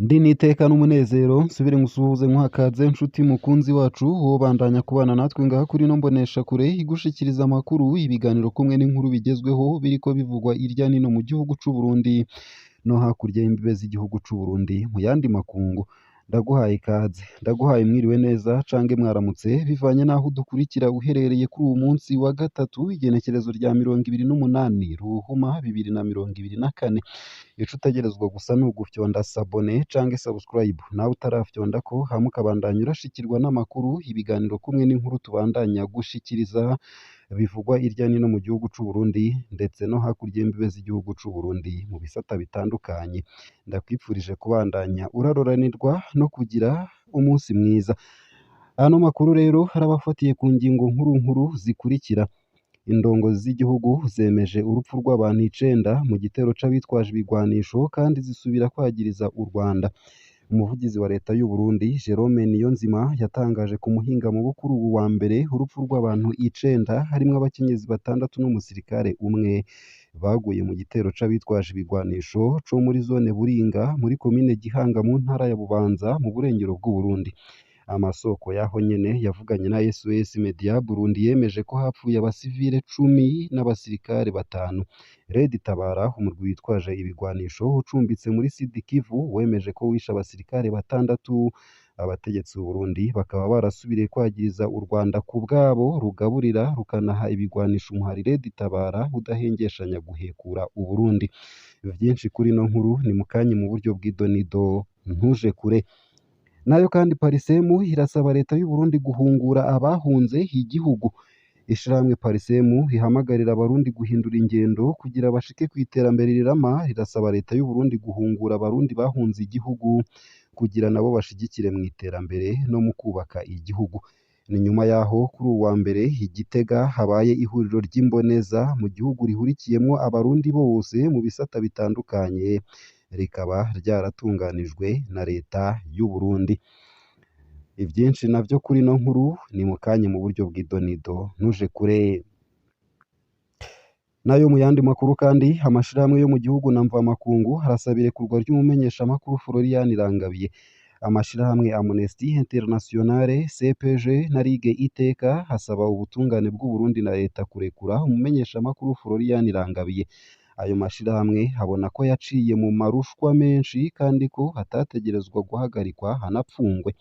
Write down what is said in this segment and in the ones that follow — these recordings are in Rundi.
Ndi niteka n'umunezero nsubire ngusuhuze nkwakaze nshuti mukunzi wacu wobandanya kubana natwe ngaha kuri no mbonesha kure igushikiriza amakuru ibiganiro kumwe n'inkuru bigezweho biriko bivugwa irya nino mu gihugu c'u Burundi no hakurya y'imbibe z'igihugu c'u Burundi mu yandi makungu. Ndaguhaye ikaze, ndaguhaye mwiriwe neza cange mwaramutse bivanye naho udukurikira uherereye kuri uwu munsi wa gatatu igenekerezo rya 28 Ruhuma 2024. Ico utegerezwa gusa ni ugufyonda sabone cange subscribe nawe utarafyondako hama ukabandanya urashikirwa n'amakuru ibiganiro kumwe n'inkuru tubandanya gushikiriza bivugwa irya nino mu gihugu c'u Burundi ndetse no hakurya y'imbibe z'igihugu c'u Burundi mu bisata bitandukanye. Ndakwipfurije kubandanya uraroranirwa no kugira umunsi mwiza. Ano makuru rero harabafatiye ku ngingo nkuru zikurikira. Indongozi z'igihugu zemeje urupfu rw'abantu 9 mu gitero c'abitwaje ibigwanisho kandi zisubira kwagiriza u Rwanda. Umuvugizi wa leta y'u Burundi Jerome Niyonzima yatangaje ku muhingamo wo kuri ubu wa mbere urupfu rw'abantu 9 harimwo abakenyezi 6 n'umusirikare umwe baguye mu gitero c'abitwaje ibigwanisho co muri zone Buringa muri komine Gihanga mu ntara ya Bubanza mu burengero bw'u Burundi. Amasoko yaho nyene yavuganye na SOS Media Burundi yemeje ko hapfuye abasivile 10 n'abasirikare 5. Red Tabara umurwi witwaje ibigwanisho ucumbitse muri Sud Kivu wemeje ko wishe abasirikare 6. Abategetsi b'u Burundi bakaba barasubiriye kwagiriza u Rwanda ku bwabo rugaburira rukanaha ibigwanisho umuhari Red Tabara udahengeshanya guhekura u Burundi. Vyinshi kuri no nkuru ni mukanye mu buryo bw'idonido ntuje kure. Nayo kandi Parisemu irasaba leta y'u Burundi guhungura abahunze igihugu. Ishirahamwe Parisemu rihamagarira abarundi guhindura ingendo kugira bashike kw'iterambere rirama. Rirasaba leta y'u Burundi guhungura abarundi bahunze igihugu kugira nabo bashigikire mu iterambere no mu kubaka igihugu. Ni nyuma yaho kuri uwa mbere Igitega habaye ihuriro ry'imboneza mu gihugu rihurikiyemwo abarundi bose mu bisata bitandukanye rikaba ryaratunganijwe na leta y'u Burundi. Ivyinshi navyo kuri no nkuru ni mukanye mu buryo bw'idonido ntuje kure. Nayo mu yandi makuru kandi amashirahamwe yo mu gihugu na mvamakungu harasabire kurwa ry'umumenyesha makuru Florian Irangabiye. Amashirahamwe Amnesty International, CPG na Ligue Iteka hasaba ubutungane bw'u Burundi na leta kurekura umumenyesha makuru Florian Irangabiye. Ayo mashirahamwe habona ko yaciye mu marushwa menshi kandi ko hatategerezwa guhagarikwa hanapfungwe.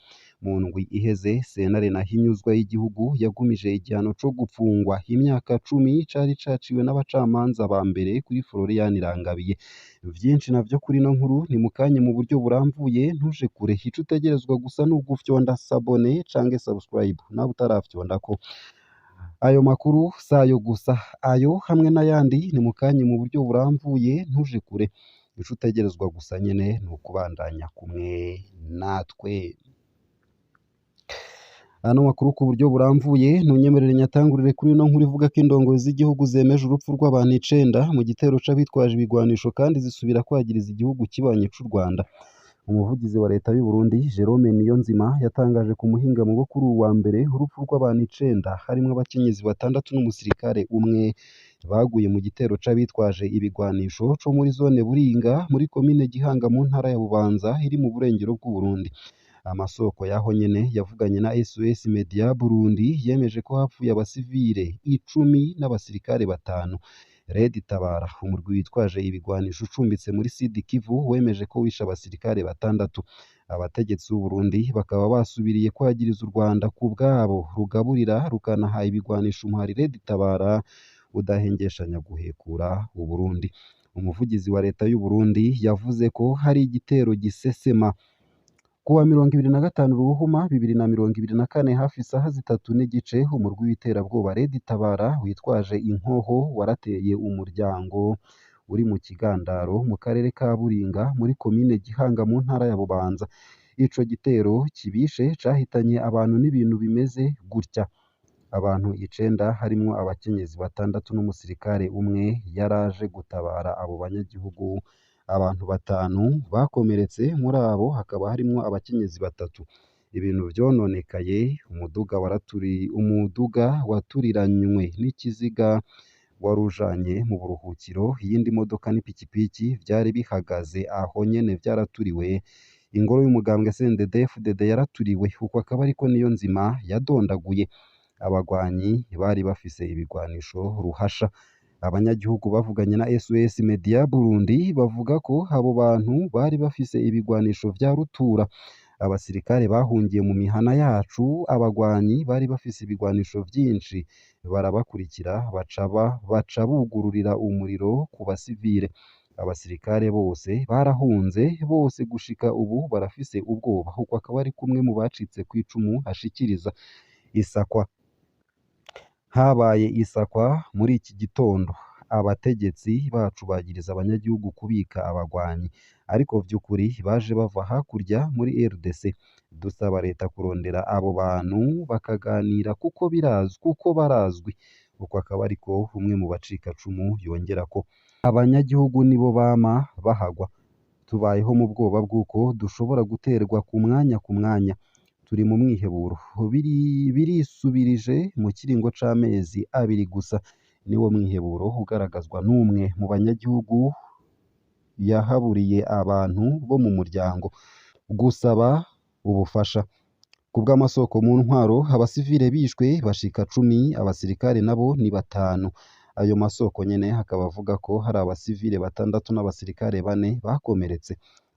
Mu ndwi iheze sentare nahinyuzwa y'igihugu yagumije igihano co gupfungwa imyaka 10 cari caciwe n'abacamanza ba mbere kuri Florian Irangabiye. Vyinshi navyo kuri no nkuru ni mukanye mu buryo buramvuye ntuje kure. Ico utegerezwa gusa ni ugufyonda sabone cange subscribe nawe utarafyondako. Ayo makuru sayo gusa, ayo hamwe n'ayandi ni mukanye mu buryo buramvuye ntuje kure. Ico utegerezwa gusa nyene ni ukubandanya kumwe natwe. Ano makuru ku buryo buramvuye ntunyemerere nyatangurire kuri no nkuru ivuga ko indongozi z'igihugu zemeje urupfu rw'abantu 9 mu gitero c'abitwaje ibigwanisho kandi zisubira kwagiriza igihugu kibanye c'u Rwanda. Umuvugizi wa leta y'u Burundi Jerome Niyonzima yatangaje ku muhingamo wo kuri uwu wa mbere urupfu rw'abantu 9 harimwo abakenyezi 6 n'umusirikare umwe baguye mu gitero c'abitwaje ibigwanisho co muri zone Buringa muri komine Gihanga mu ntara ya Bubanza iri mu burengero bw'u Burundi. Amasoko yaho nyene yavuganye na SOS Media Burundi yemeje ko hapfuye abasivile 10 n'abasirikare 5. Red Tabara umurwi witwaje ibigwanisho ucumbitse muri Sud Kivu wemeje ko wishe abasirikare 6. Abategetsi b'u Burundi bakaba basubiriye kwagiriza u Rwanda ku bwabo rugaburira rukanaha ibigwanisho umuhari Red Tabara udahengeshanya guhekura u Burundi. Umuvugizi wa leta y'u Burundi yavuze ko hari igitero gisesema kuwa 25 Ruhuma 2024 hafi isaha 3 n'igice umurwi w'iterabwoba Red Tabara witwaje inkoho warateye umuryango uri mu Kigandaro mu karere ka Buringa muri komine Gihanga mu ntara ya Bubanza. Ico gitero kibishe cahitanye abantu n'ibintu bimeze gutya. Abantu 9 harimwo abakenyezi 6 n'umusirikare umwe yaraje gutabara abo banyagihugu. Abantu 5 bakomeretse muri abo hakaba harimwo abakenyezi 3. Ibintu vyononekaye umuduga waturiranywe n'ikiziga warujanye mu buruhukiro. Iyindi modoka n'ipikipiki vyari bihagaze aho nyene vyaraturiwe. ingoro y'umugambwe CNDD-FDD yaraturiwe uko akaba ariko Niyonzima yadondaguye abagwanyi bari bafise ibigwanisho ruhasha. Abanyagihugu bavuganye na SOS Media Burundi bavuga ko abo bantu bari bafise ibigwanisho vya rutura. Abasirikare bahungiye mu mihana yacu, abagwanyi bari bafise ibigwanisho vyinshi, barabakurikira baca bugururira umuriro ku basivile. Abasirikare bose barahunze, bose gushika ubu barafise ubwoba. Uko akaba ari kumwe mu bacitse kw'icumu ashikiriza. Isakwa habaye isakwa muri iki gitondo. Abategetsi bacu bagiriza abanyagihugu kubika abagwanyi, ariko vy'ukuri baje bava hakurya muri RDC. Dusaba leta kurondera abo bantu bakaganira kuko barazwi. Uko akaba ariko umwe mu bacikacumu yongera ko abanyagihugu nibo bama bahagwa. Tubayeho mu bwoba bw'uko dushobora guterwa ku mwanya. Turi mu mwiheburo birisubirije mu kiringo c'amezi 2 gusa. Niwo mwiheburo ugaragazwa n'umwe mu banyagihugu yahaburiye abantu bo mu muryango gusaba ubufasha. Kubw'amasoko mu ntwaro, abasivile bishwe bashika 10, abasirikare nabo ni 5. Ayo masoko nyene hakaba avuga ko hari abasivile 6 n'abasirikare 4 bakomeretse.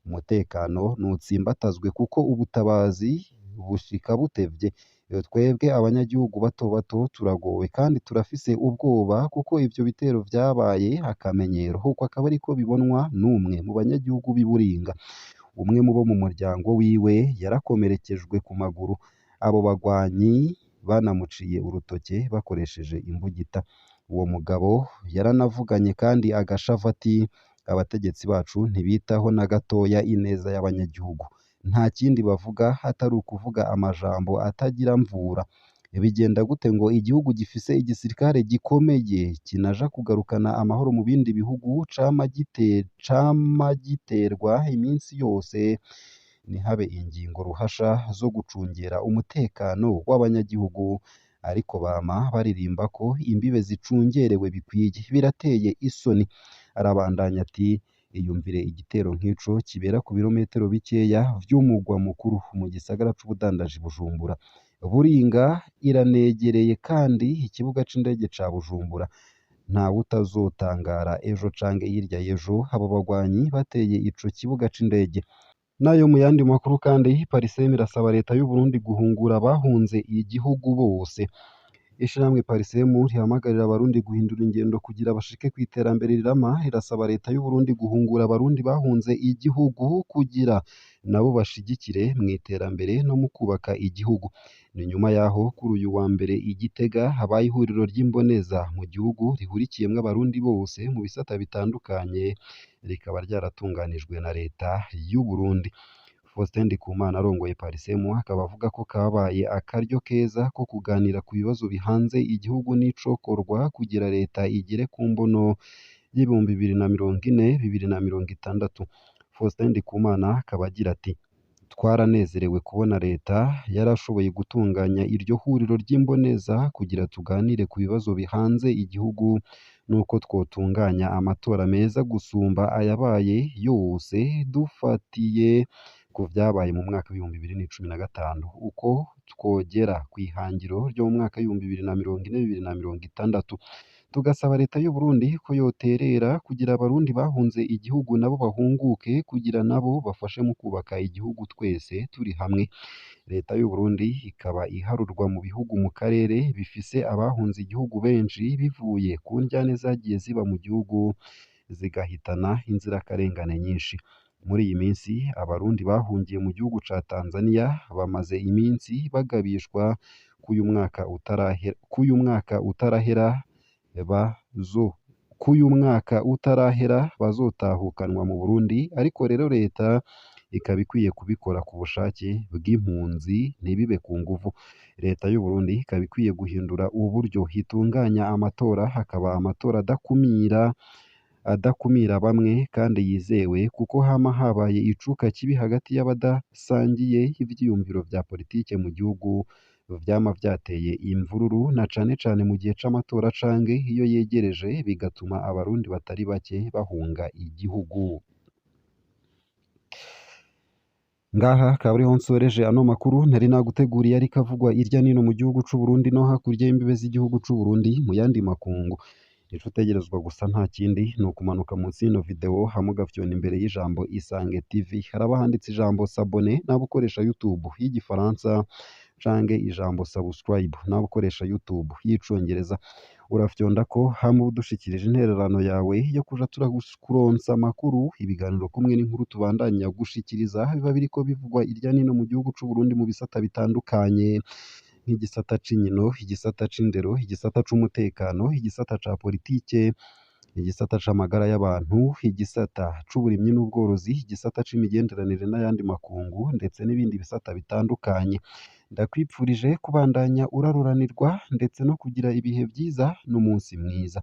Umutekano nutsimbatazwe kuko ubutabazi bushika butevye. Twebwe abanyagihugu bato turagowe kandi turafise ubwoba kuko ivyo bitero vyabaye akamenyero. Uko akaba ariko bibonwa n'umwe mu banyagihugu b'Iburinga. Umwe mu bo mu muryango wiwe yarakomerekejwe ku maguru. Abo bagwanyi banamuciye urutoke bakoresheje imbugita. Uwo mugabo yaranavuganye kandi agashava ati abategetsi bacu ntibitaho na gatoya ineza y'abanyagihugu. Nta kindi bavuga atari ukuvuga amajambo atagira mvura. Bigenda gute ngo igihugu gifise igisirikare gikomeye kinaja kugarukana amahoro mu bindi bihugu cama giterwa iminsi yose? Ntihabe ingingo ruhasha zo gucungera umutekano w'abanyagihugu, ariko bama baririmba ko imbibe zicungerewe bikwiye. Birateye isoni. Arabandanya ati iyumvire igitero nk'ico kibera ku birometero bikeya vy'umugwa mukuru mu gisagara c'ubudandaji Bujumbura. Buringa iranegereye kandi ikibuga c'indege ca Bujumbura. Ntawe utazotangara ejo canke hirya y'ejo abo bagwanyi bateye ico kibuga c'indege. Nayo mu yandi makuru kandi, Parisem irasaba leta y'u Burundi guhungura abahunze igihugu bose. Ishirahamwe Parisem rihamagarira abarundi guhindura ingendo kugira bashike kw'iterambere rirama. Rirasaba leta y'u Burundi guhungura abarundi bahunze igihugu kugira nabo bashigikire mw'iterambere no mu kubaka igihugu. Ni nyuma yaho kuri uyu wa mbere i Gitega habaye ihuriro ry'imboneza mu gihugu rihurikiyemwo abarundi bose mu bisata bitandukanye, rikaba ryaratunganijwe na leta y'u Burundi. Faustin Ndikumana arongoye Parisem akaba avuga ko kabaye akaryo keza ko kuganira ku bibazo bihanze igihugu n'icokorwa kugira leta igere ku mbono y'ibihumbi 2040-2060. Faustin Ndikumana akaba agira ati twaranezerewe kubona leta yarashoboye gutunganya iryo huriro ry'imboneza kugira tuganire ku bibazo bihanze igihugu nuko twotunganya amatora meza gusumba ayabaye yose, dufatiye ku vyabaye mu mwaka w'ibihumbi 2015, uko twogera kw'ihangiro ryo mu mwaka w'ibihumbi 2040-2060. Tugasaba leta y'u Burundi ko yoterera kugira abarundi bahunze igihugu nabo bahunguke kugira nabo bafashe mu kubaka igihugu twese turi hamwe. Leta y'u Burundi ikaba iharurwa mu bihugu mu karere bifise abahunze igihugu benshi bivuye ku njyane zagiye ziba mu gihugu zigahitana inzirakarengane nyinshi. Muri iyi minsi abarundi bahungiye mu gihugu ca Tanzania bamaze iminsi bagabishwa k'uyu mwaka utarahera bazotahukanwa mu Burundi, ariko rero leta ikaba ikwiye kubikora ku bushake bw'impunzi ntibibe ku nguvu. Leta y'u Burundi ikaba ikwiye guhindura uburyo hitunganya amatora, hakaba amatora adakumira bamwe kandi yizewe, kuko hama habaye icuka kibi hagati y'abadasangiye ivyiyumviro vya politike mu gihugu vyama vyateye imvururu, na cane cane mu gihe c'amatora canke iyo yegereje, bigatuma abarundi batari bake bahunga igihugu. Ngaha akaba ariho nsoreje ano makuru ntari naguteguriye ariko avugwa irya nino mu gihugu c'u Burundi no hakurya y'imbibe z'igihugu c'u Burundi mu yandi makungu. Ico utegerezwa gusa nta kindi ni ukumanuka munsi y'ino video hama ugafyona imbere y'ijambo Isange TV, haraba handitse ijambo s'abonner nawe ukoresha YouTube y'igifaransa canke ijambo subscribe nawe ukoresha YouTube y'icongereza, urafyondako hama udushikirije intererano yawe yo kuja turakuronsa amakuru, ibiganiro kumwe n'inkuru tubandanya gushikiriza biba biriko bivugwa irya nino mu gihugu c'u Burundi mu bisata bitandukanye nk'igisata c'inkino, igisata c'indero, igisata c'umutekano, igisata ca politike, igisata c'amagara y'abantu, igisata c'uburimyi n'ubworozi, igisata c'imigenderanire n'ayandi makungu ndetse n'ibindi bisata bitandukanye. Ndakwipfurije kubandanya uraruranirwa ndetse no kugira ibihe vyiza n'umunsi mwiza.